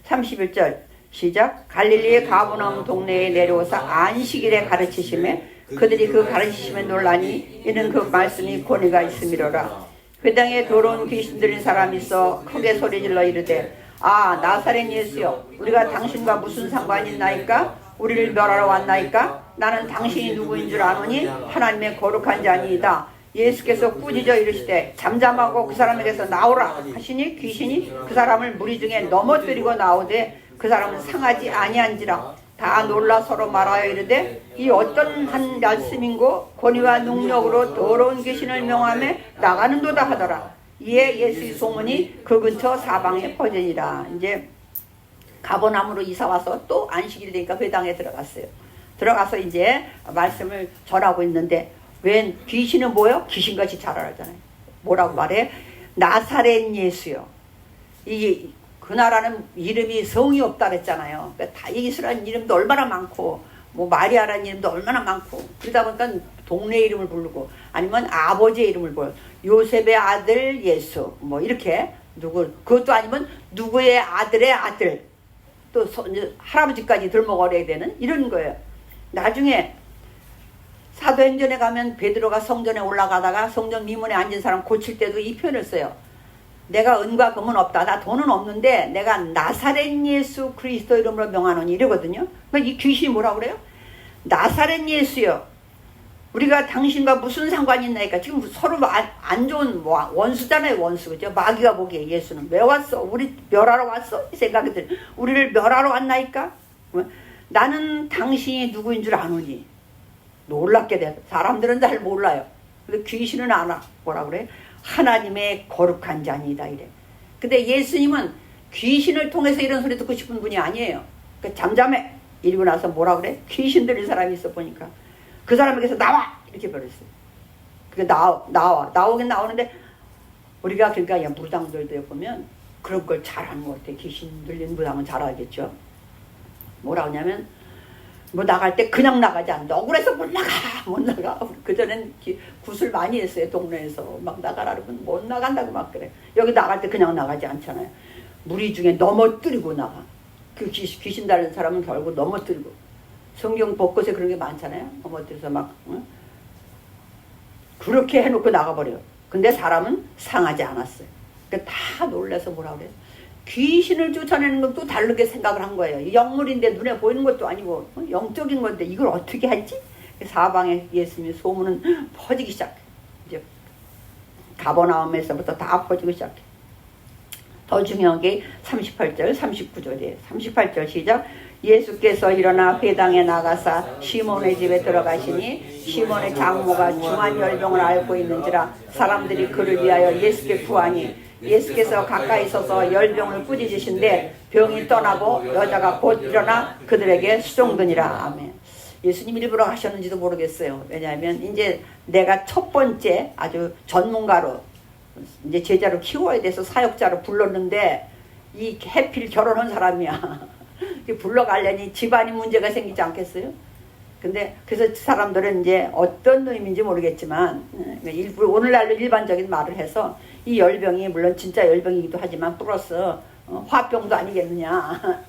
Speaker 1: 31절 시작. 갈릴리의 가버나움 동네에 내려오사 안식일에 가르치심에 그들이 그 가르치심에 놀라니 이는 그 말씀이 권위가 있음이로라. 회당에 더러운 귀신 들린 사람이 있어 크게 소리질러 이르되 아 나사렛 예수여 우리가 당신과 무슨 상관이 있나이까? 우리를 멸하러 왔나이까? 나는 당신이 누구인 줄 아노니 하나님의 거룩한 자니이다. 예수께서 꾸짖어 이르시되 잠잠하고 그 사람에게서 나오라 하시니 귀신이 그 사람을 무리 중에 넘어뜨리고 나오되 그 사람은 상하지 아니한지라. 다 놀라 서로 말하여 이르되 이 어떤 한 말씀인고 권위와 능력으로 더러운 귀신을 명하며 나가는도다 하더라. 이에 예수의 소문이 그 근처 사방에 퍼지니라. 이제 가버나움으로 이사 와서 또 안식일 되니까 회당에 들어갔어요. 들어가서 이제 말씀을 전하고 있는데 웬 귀신은 뭐요? 귀신같이 잘 알잖아요. 뭐라고 말해? 나사렛 예수요. 이게 그 나라는 이름이 성이 없다 그랬잖아요. 그러니까 다 이스라엘 이름도 얼마나 많고 뭐 마리아라는 이름도 얼마나 많고 그러다 보니까 동네 이름을 부르고 아니면 아버지의 이름을 부르고 요셉의 아들 예수 뭐 이렇게 누구 그것도 아니면 누구의 아들의 아들 또 할아버지까지 들먹어야 되는 이런 거예요. 나중에 사도행전에 가면 베드로가 성전에 올라가다가 성전 미문에 앉은 사람 고칠 때도 이 표현을 써요. 내가 은과 금은 없다. 나 돈은 없는데 내가 나사렛 예수 그리스도 이름으로 명하노니 이러거든요. 그러니까 이 귀신이 뭐라고 그래요? 나사렛 예수요. 우리가 당신과 무슨 상관이 있나니까 지금 서로 안 좋은 원수잖아요. 원수. 그죠? 마귀가 보기에 예수는 왜 왔어? 우리 멸하러 왔어? 이 생각이 들어요. 우리를 멸하러 왔나이까? 나는 당신이 누구인 줄 아노니. 놀랍게 돼. 사람들은 잘 몰라요. 근데 귀신은 알아. 뭐라 그래? 하나님의 거룩한 자니다 이래. 근데 예수님은 귀신을 통해서 이런 소리 듣고 싶은 분이 아니에요. 그러니까 잠잠해. 이러고 나서 뭐라 그래? 귀신 들린 사람이 있어 보니까 그 사람에게서 나와! 이렇게 버렸어요. 그게 나오긴 나오는데 우리가 그러니까 무당들도 보면 그런 걸 잘하는 것 같아. 귀신 들린 무당은 잘 알겠죠. 뭐라 하냐면 뭐 나갈 때 그냥 나가지 않는다. 억울해서 못 나가. 그전엔 굿을 많이 했어요. 동네에서 막 나가라 그러면 못 나간다고 막 그래. 여기 나갈 때 그냥 나가지 않잖아요. 무리 중에 넘어뜨리고 나가. 그 귀신 달린 사람은 결국 넘어뜨리고. 성경 곳곳에 그런 게 많잖아요. 넘어뜨려서 막 그렇게 해놓고 나가버려요. 근데 사람은 상하지 않았어요. 그러니까 다 놀라서 뭐라 그래요? 귀신을 쫓아내는 건 또 다르게 생각을 한 거예요. 영물인데 눈에 보이는 것도 아니고 영적인 건데 이걸 어떻게 하지? 사방에 예수님의 소문은 퍼지기 시작해. 이제 가버나움에서부터 다 퍼지기 시작해. 더 중요한 게 38절, 39절이에요. 38절 시작. 예수께서 일어나 회당에 나가사 시몬의 집에 들어가시니 시몬의 장모가 중한 열병을 앓고 있는지라 사람들이 그를 위하여 예수께 구하니 예수께서 가까이 서서 열병을 꾸짖으신데 병이 떠나고 여자가 곧 일어나 그들에게 수종드니라. 아멘. 예수님 일부러 하셨는지도 모르겠어요. 왜냐하면 이제 내가 첫 번째 아주 전문가로 이제 제자로 키워야 돼서 사역자로 불렀는데 이 해필 결혼한 사람이야. 불러가려니 집안이 문제가 생기지 않겠어요? 근데 그래서 사람들은 이제 어떤 의미인지 모르겠지만 일부러 오늘날로 일반적인 말을 해서 이 열병이 물론 진짜 열병이기도 하지만 플러스 화병도 아니겠느냐.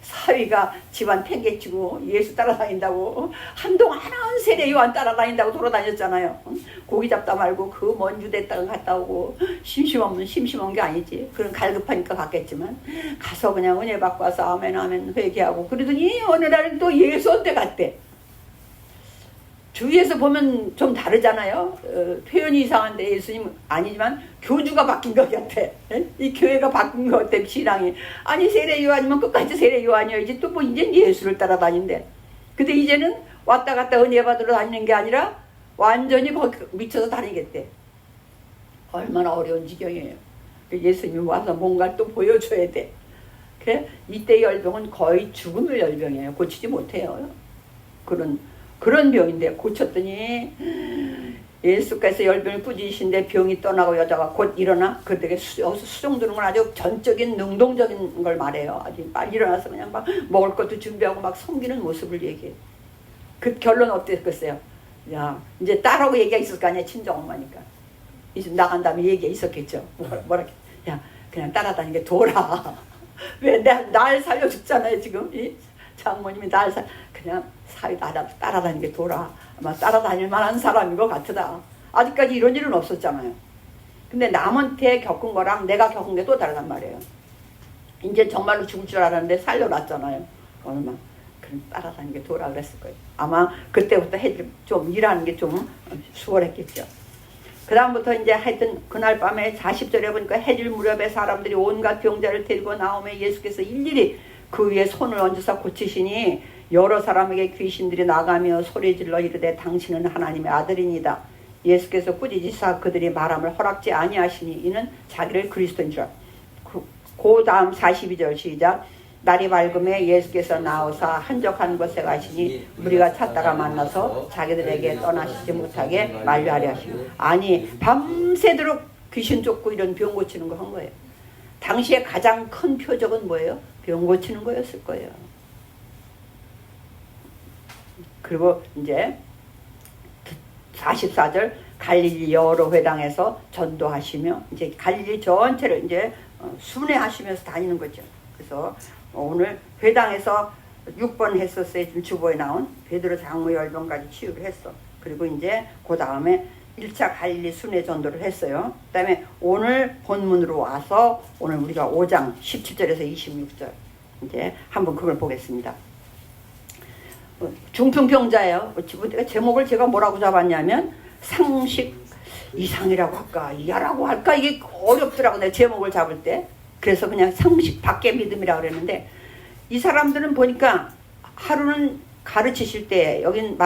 Speaker 1: 사위가 집안 팽개치고 예수 따라다닌다고 한동안 한 세례 요한 따라다닌다고 돌아다녔잖아요. 고기 잡다 말고 그 먼 유대 땅 갔다 오고 심심한 게 아니지. 그런 갈급하니까 갔겠지만 가서 그냥 은혜 받고 와서 아멘 아멘 회개하고 그러더니 어느 날은 또 예수한테 갔대. 주위에서 보면 좀 다르잖아요. 표현이 이상한데 예수님 아니지만 교주가 바뀐 것 같아. 이 교회가 바뀐 것 같아. 신앙이. 아니 세례 요한이면 끝까지 세례 요한이어야지 또 뭐 이제 예수를 따라다닌대. 근데 이제는 왔다 갔다 은혜 받으러 다니는 게 아니라 완전히 거기 미쳐서 다니겠대. 얼마나 어려운 지경이에요. 예수님이 와서 뭔가를 또 보여줘야 돼. 그래 이때 열병은 거의 죽음의 열병이에요. 고치지 못해요. 그런 병인데 고쳤더니 예수께서 열병을 꾸짖으신데 병이 떠나고 여자가 곧 일어나. 그때 수종드는 건 아주 전적인 능동적인 걸 말해요. 아주 빨리 일어나서 그냥 막 먹을 것도 준비하고 막 섬기는 모습을 얘기해. 그 결론 어땠겠어요? 야 이제 딸하고 얘기가 있을 거 아니야. 친정엄마니까 이제 나간 다음에 얘기가 있었겠죠. 뭐라 야 그냥 따라다니게 둬라. 왜 날 살려줬잖아요. 지금 이 장모님이 그냥 따라다니게 둬라. 아마 따라다닐 만한 사람인 것 같다. 아직까지 이런 일은 없었잖아요. 근데 남한테 겪은 거랑 내가 겪은 게 또 다르단 말이에요. 이제 정말로 죽을 줄 알았는데 살려놨잖아요. 얼마 그럼 따라다니게 둬라 그랬을 거예요. 아마 그때부터 좀 일하는 게 좀 수월했겠죠. 그 다음부터 이제 하여튼 그날 밤에 40절에 보니까 해질 무렵에 사람들이 온갖 병자를 데리고 나오며 예수께서 일일이 그 위에 손을 얹어서 고치시니 여러 사람에게 귀신들이 나가며 소리질러 이르되 당신은 하나님의 아들이니다. 예수께서 꾸짖으사 그들이 말함을 허락지 아니하시니 이는 자기를 그리스도인 줄 알고. 그 다음 42절 시작. 날이 밝음에 예수께서 나오사 한적한 곳에 가시니 무리가 찾다가 만나서 자기들에게 떠나시지 못하게 만류하려 하시고. 아니 밤새도록 귀신 쫓고 이런 병 고치는 거 한 거예요. 당시에 가장 큰 표적은 뭐예요? 병 고치는 거였을 거예요. 그리고 이제 44절 갈릴리 여러 회당에서 전도하시며 이제 갈릴리 전체를 이제 순회하시면서 다니는 거죠. 그래서 오늘 회당에서 6번 했었어요. 지금 주보에 나온 베드로 장모 열병까지 치유를 했어. 그리고 이제 그 다음에 1차 갈릴리 순회 전도를 했어요. 그 다음에 오늘 본문으로 와서 오늘 우리가 5장 17절에서 26절 이제 한번 그걸 보겠습니다. 중풍병자예요. 제목을 제가 뭐라고 잡았냐면 상식 이상이라고 할까 이하라고 할까 이게 어렵더라고 내가 제목을 잡을 때. 그래서 그냥 상식 밖의 믿음이라고 그랬는데 이 사람들은 보니까 하루는 가르치실 때 여긴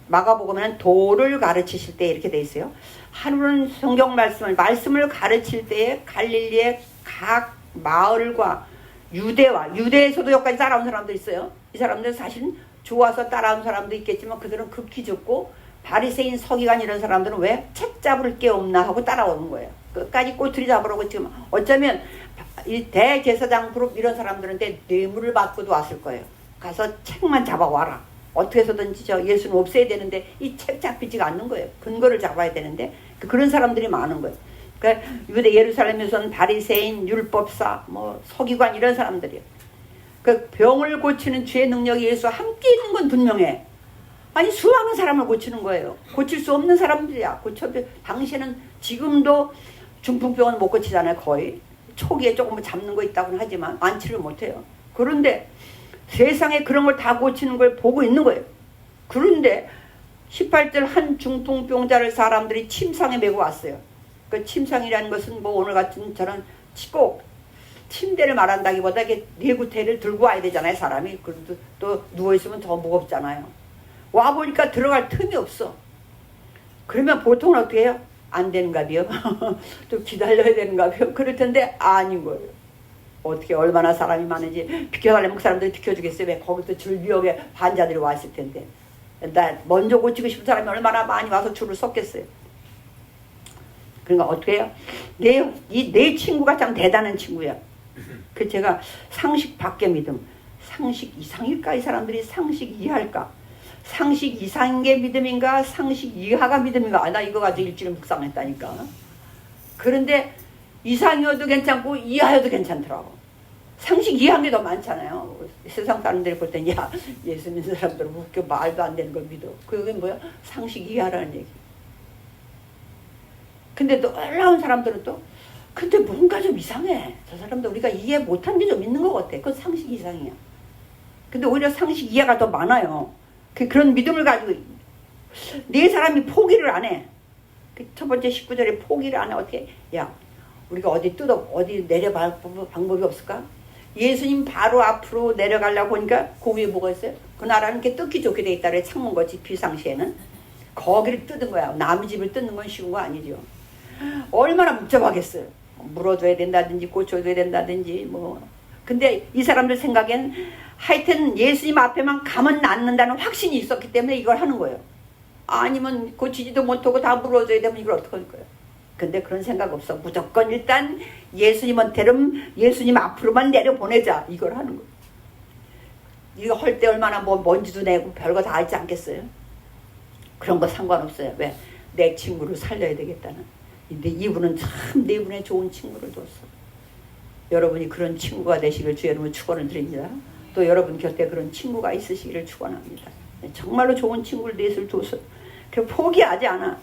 Speaker 1: 마가복음에는 도를 가르치실 때 이렇게 돼 있어요. 하루는 성경 말씀을 가르칠 때에 갈릴리의 각 마을과 유대에서도 여기까지 따라온 사람도 있어요. 이 사람들은 사실은 좋아서 따라온 사람도 있겠지만 그들은 극히 적고 바리새인 서기관 이런 사람들은 왜 책 잡을 게 없나 하고 따라오는 거예요. 끝까지 꼬투리 잡으라고. 지금 어쩌면 이 대제사장 그룹 이런 사람들한테 뇌물을 받고도 왔을 거예요. 가서 책만 잡아와라. 어떻게 해서든지 저 예수는 없애야 되는데 이 책 잡히지가 않는 거예요. 근거를 잡아야 되는데 그런 사람들이 많은 거예요. 그러니까 유대 예루살렘에서는 바리새인, 율법사, 서기관 이런 사람들이에요. 그 병을 고치는 주의 능력이 예수와 함께 있는 건 분명해. 아니 수많은 사람을 고치는 거예요. 고칠 수 없는 사람들이야. 당시에는 지금도 중풍병은 못 고치잖아요. 거의 초기에 조금 잡는 거 있다고는 하지만 완치를 못해요. 그런데 세상에 그런 걸 다 고치는 걸 보고 있는 거예요. 그런데 18절 한 중풍병자를 사람들이 침상에 메고 왔어요. 그 침상이라는 것은 오늘 같은 저런 꼭 침대를 말한다기보다 이게 내구대를 들고 와야 되잖아요. 사람이. 그래도 또 누워있으면 더 무겁잖아요. 와보니까 들어갈 틈이 없어. 그러면 보통은 어떻게 해요? 안 되는가비요? 또 기다려야 되는가비요? 그럴 텐데 아닌 거예요. 어떻게 얼마나 사람이 많은지 비켜달라면 그 사람들이 비켜주겠어요? 왜 거기서 줄비역에 환자들이 왔을 텐데. 나 먼저 고치고 싶은 사람이 얼마나 많이 와서 줄을 섰겠어요. 그러니까 어떻게 해요? 내 친구가 참 대단한 친구야. 그 제가 상식 밖의 믿음, 상식 이상일까? 이 사람들이 상식 이하일까? 상식 이상인 게 믿음인가? 상식 이하가 믿음인가? 나 이거 가지고 일주일 묵상했다니까. 그런데 이상이어도 괜찮고 이하여도 괜찮더라고. 상식 이하인 게 더 많잖아요. 세상 사람들이 볼 땐 야 예수 믿는 사람들은 웃겨 말도 안 되는 걸 믿어. 그게 뭐야? 상식 이하라는 얘기. 근데 또 놀라운 사람들은 또 근데 뭔가 좀 이상해. 저 사람들 우리가 이해 못한 게 좀 있는 것 같아. 그건 상식 이상이야. 근데 오히려 상식 이하가 더 많아요. 그런 믿음을 가지고 네 사람이 포기를 안 해. 그 첫 번째 19절에 포기를 안 해. 어떻게? 야, 우리가 어디 내려갈 방법이 없을까? 예수님 바로 앞으로 내려가려고 보니까 거기에 뭐가 있어요? 그 나라는 이렇게 뜯기 좋게 돼 있다 그래. 창문같이 비상시에는. 거기를 뜯은 거야. 남의 집을 뜯는 건 쉬운 거 아니죠. 얼마나 복잡하겠어요. 물어줘야 된다든지 고쳐줘야 된다든지 뭐. 근데 이 사람들 생각엔 하여튼 예수님 앞에만 가면 낫는다는 확신이 있었기 때문에 이걸 하는 거예요. 아니면 고치지도 못하고 다 물어줘야 되면 이걸 어떻게 할 거예요? 근데 그런 생각 없어. 무조건 일단 예수님한테는 예수님 앞으로만 내려보내자. 이걸 하는 거예요. 이거 할 때 얼마나 뭐 먼지도 내고 별거 다 하지 않겠어요? 그런 거 상관없어요. 왜? 내 친구를 살려야 되겠다는. 근데 이분은 참 네 분의 좋은 친구를 뒀어. 여러분이 그런 친구가 되시길 주의 이름으로 축원을 드립니다. 또 여러분 곁에 그런 친구가 있으시기를 축원합니다. 정말로 좋은 친구를 넷을 둬서 그 포기하지 않아.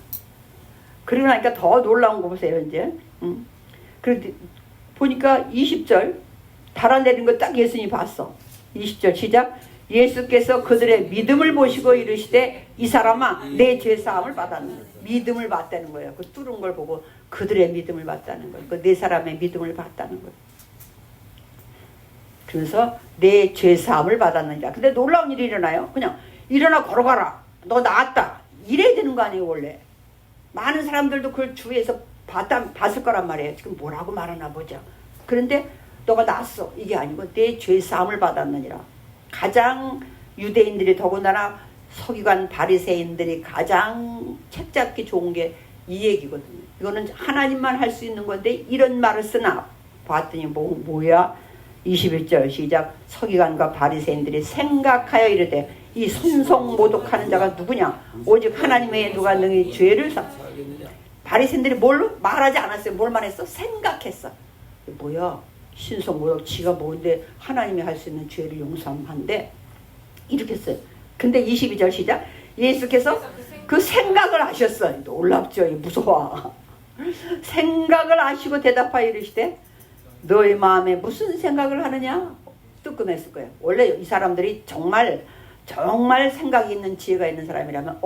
Speaker 1: 그러고 나니까 더 놀라운 거 보세요. 이제 그런데 보니까 20절 달아내린 거 딱 예수님이 봤어. 20절 시작. 예수께서 그들의 믿음을 보시고 이르시되 이 사람아 내 죄사함을 받았는 믿음을 봤다는 거예요. 그 뚫은 걸 보고 그들의 믿음을 봤다는 거예요. 그 네 사람의 믿음을 봤다는 거예요. 그래서 내 죄사함을 받았느니라. 근데 놀라운 일이 일어나요. 그냥 일어나 걸어가라. 너 나았다. 이래야 되는 거 아니에요 원래. 많은 사람들도 그걸 주위에서 봤을 거란 말이에요. 지금 뭐라고 말하나 보자. 그런데 너가 나았어. 이게 아니고 내 죄사함을 받았느니라. 가장 유대인들이 더군다나 서기관 바리새인들이 가장 책잡기 좋은 게 이 얘기거든요. 이거는 하나님만 할 수 있는 건데 이런 말을 쓰나 봤더니 뭐야? 21절 시작. 서기관과 바리새인들이 생각하여 이르되 이 순송 모독하는 자가 누구냐? 오직 하나님 외에 누가 능히 죄를 사. 바리새인들이 뭘로 말하지 않았어요. 뭘 말했어? 생각했어. 뭐야? 신성 모독 지가 뭔데 하나님이 할 수 있는 죄를 용서한대. 이렇게 했어요. 근데 22절 시작. 예수께서 그 생각을 하셨어. 놀랍죠? 무서워. 생각을 하시고 대답하여 이르시되 너의 마음에 무슨 생각을 하느냐? 뜨끔했을 거예요. 원래 이 사람들이 정말 생각이 있는 지혜가 있는 사람이라면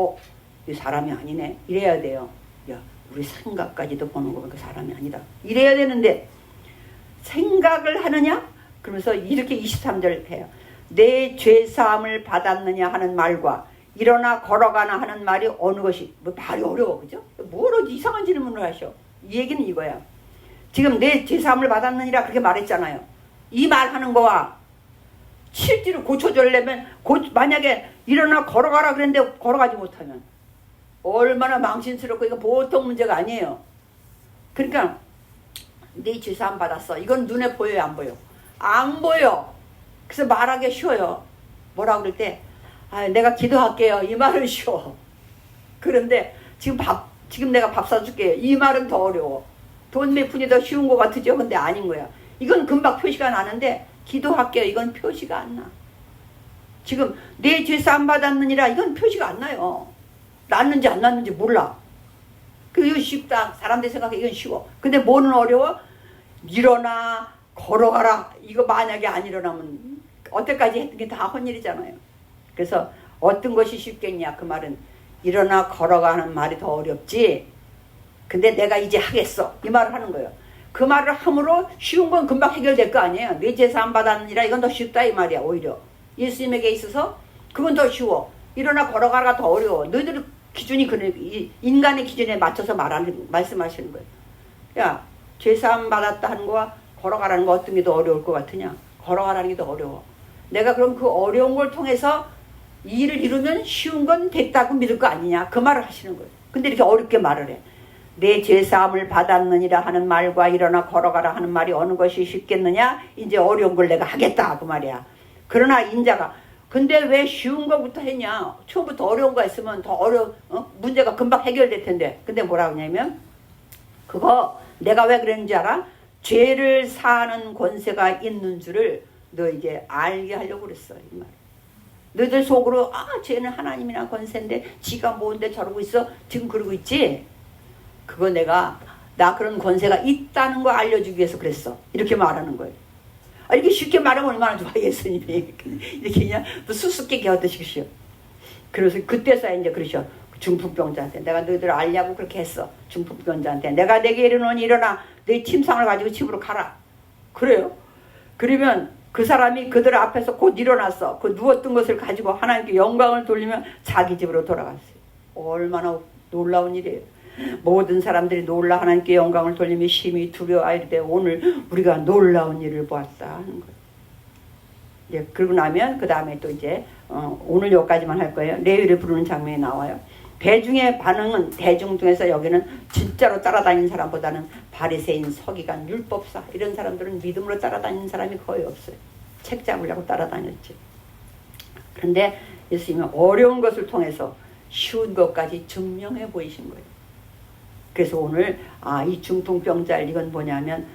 Speaker 1: 이 사람이 아니네. 이래야 돼요. 야, 우리 생각까지도 보는 거 보니까 사람이 아니다. 이래야 되는데 생각을 하느냐? 그러면서 이렇게 23절 해요. 내 죄사함을 받았느냐 하는 말과 일어나 걸어가나 하는 말이 어느 것이 말이 어려워. 그죠? 뭐로 이상한 질문을 하셔. 이 얘기는 이거야. 지금 내 죄사함을 받았느니라 그렇게 말했잖아요. 이 말하는 거와 실제로 고쳐주려면 만약에 일어나 걸어가라 그랬는데 걸어가지 못하면 얼마나 망신스럽고 이거 보통 문제가 아니에요. 그러니까 네 죄사함 받았어. 이건 눈에 보여요 안 보여? 안 보여. 그래서 말하기 쉬워요. 뭐라고 그럴 때 내가 기도할게요. 이 말은 쉬워. 그런데 지금 내가 밥 사줄게요. 이 말은 더 어려워. 돈 몇 푼이 더 쉬운 것 같으죠? 근데 아닌 거야. 이건 금방 표시가 나는데 기도할게요. 이건 표시가 안 나. 지금 내 죄사함 받았느니라 이건 표시가 안 나요. 났는지 안 났는지 몰라. 이거 쉽다. 사람들이 생각해 이건 쉬워. 근데 뭐는 어려워? 일어나 걸어가라. 이거 만약에 안 일어나면 어때까지 했던 게 다 헛일이잖아요. 그래서 어떤 것이 쉽겠냐 그 말은 일어나 걸어가는 말이 더 어렵지. 근데 내가 이제 하겠어. 이 말을 하는 거예요. 그 말을 함으로 쉬운 건 금방 해결될 거 아니에요. 내 죄사함 받았느니라 이건 더 쉽다 이 말이야. 오히려 예수님에게 있어서 그건 더 쉬워. 일어나 걸어가라가 더 어려워. 너희들 기준이 인간의 기준에 맞춰서 말씀하시는 거예요. 야, 죄사함 받았다 하는 거와 걸어가라는 거 어떤 게 더 어려울 것 같으냐? 걸어가라는 게 더 어려워. 내가 그럼 그 어려운 걸 통해서 이 일을 이루면 쉬운 건 됐다고 믿을 거 아니냐? 그 말을 하시는 거예요. 근데 이렇게 어렵게 말을 해. 내 죄사함을 받았느니라 하는 말과 일어나 걸어가라 하는 말이 어느 것이 쉽겠느냐? 이제 어려운 걸 내가 하겠다 그 말이야. 그러나 인자가 근데 왜 쉬운 거부터 했냐? 처음부터 어려운 거 했으면 더 문제가 금방 해결될 텐데. 근데 뭐라고 하냐면 그거 내가 왜 그랬는지 알아? 죄를 사는 권세가 있는 줄을 너 이제 알게 하려고 그랬어. 이 말. 너희들 속으로 쟤는 하나님이나 권세인데 지가 뭔데 저러고 있어. 지금 그러고 있지? 그거 나 그런 권세가 있다는 거 알려주기 위해서 그랬어. 이렇게 말하는 거예요. 이렇게 쉽게 말하면 얼마나 좋아 예수님이. 이렇게 그냥 수수께끼 하듯이 그러셔. 그래서 그때서야 이제 그러셔. 중풍병자한테 내가 너희들 알냐고 그렇게 했어. 중풍병자한테 내가 내게 이르노니 일어나 너희 침상을 가지고 집으로 가라. 그래요. 그러면 그 사람이 그들 앞에서 곧 일어났어. 그 누웠던 것을 가지고 하나님께 영광을 돌리며 자기 집으로 돌아갔어요. 얼마나 놀라운 일이에요. 모든 사람들이 놀라 하나님께 영광을 돌리며 심히 두려워하이르되 오늘 우리가 놀라운 일을 보았다 하는 거예요. 이제 그러고 나면 그 다음에 또 이제 오늘 여기까지만 할 거예요. 레위를 부르는 장면이 나와요. 대중의 반응은 대중 중에서 여기는 진짜로 따라다니는 사람보다는 바리새인, 서기관, 율법사 이런 사람들은 믿음으로 따라다니는 사람이 거의 없어요. 책 잡으려고 따라다녔지. 그런데 예수님은 어려운 것을 통해서 쉬운 것까지 증명해 보이신 거예요. 그래서 오늘 이 중풍병자를 이건 뭐냐면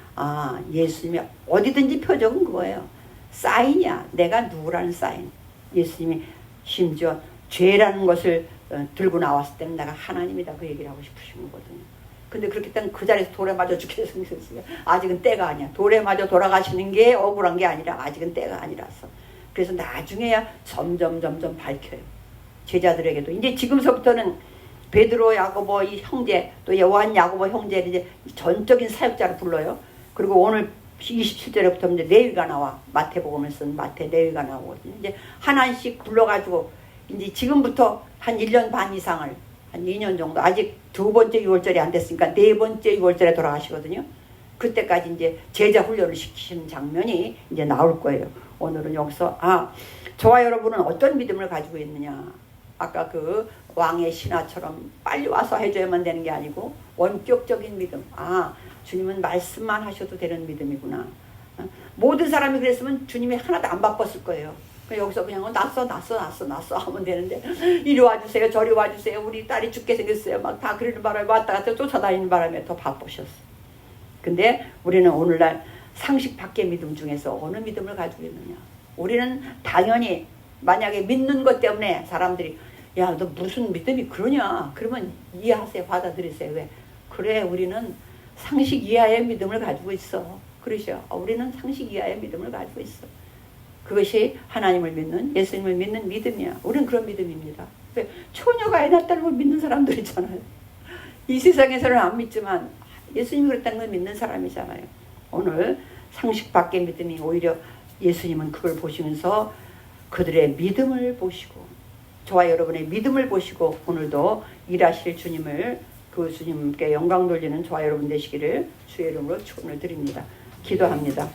Speaker 1: 예수님이 어디든지 표적은 그거예요. 사인이야. 내가 누구라는 사인. 예수님이 심지어 죄라는 것을 들고 나왔을 때는 내가 하나님이다 그 얘기를 하고 싶으신 거거든요. 근데 그렇기 때문에 그 자리에서 돌에 맞아 죽게 생겼어요. 아직은 때가 아니야. 돌에 맞아 돌아가시는 게 억울한 게 아니라 아직은 때가 아니라서. 그래서 나중에야 점점 밝혀요. 제자들에게도. 이제 지금서부터는 베드로, 야고보 이 형제, 또 요한, 야고보 형제를 이제 전적인 사역자로 불러요. 그리고 오늘 27절부터 이제 레위가 나와. 마태복음을 쓴 마태 레위가 나오거든요. 이제 하나씩 불러가지고 이제 지금부터 한 1년 반 이상을 한 2년 정도 아직 두 번째 6월절이 안 됐으니까 네 번째 6월절에 돌아가시거든요. 그때까지 이제 제자 훈련을 시키시는 장면이 이제 나올 거예요. 오늘은 여기서 저와 여러분은 어떤 믿음을 가지고 있느냐. 아까 그 왕의 신하처럼 빨리 와서 해줘야만 되는 게 아니고 원격적인 믿음. 주님은 말씀만 하셔도 되는 믿음이구나. 모든 사람이 그랬으면 주님이 하나도 안 바빴을 거예요. 여기서 그냥 났어 하면 되는데 이리 와주세요 저리 와주세요 우리 딸이 죽게 생겼어요 막 다 그러는 바람에 왔다 갔다 쫓아다니는 바람에 더 바쁘셨어. 근데 우리는 오늘날 상식 밖의 믿음 중에서 어느 믿음을 가지고 있느냐. 우리는 당연히 만약에 믿는 것 때문에 사람들이 야 너 무슨 믿음이 그러냐 그러면 이해하세요. 받아들이세요. 왜? 그래 우리는 상식 이하의 믿음을 가지고 있어. 그러셔. 우리는 상식 이하의 믿음을 가지고 있어. 그것이 하나님을 믿는 예수님을 믿는 믿음이야. 우리는 그런 믿음입니다. 처녀가 애 낳았다는 걸 믿는 사람들 있잖아요. 이 세상에서는 안 믿지만 예수님이 그랬다는 걸 믿는 사람이잖아요. 오늘 상식 밖의 믿음이 오히려 예수님은 그걸 보시면서 그들의 믿음을 보시고 저와 여러분의 믿음을 보시고 오늘도 일하실 주님을 그 주님께 영광 돌리는 저와 여러분 되시기를 주의 이름으로 축원을 드립니다. 기도합니다.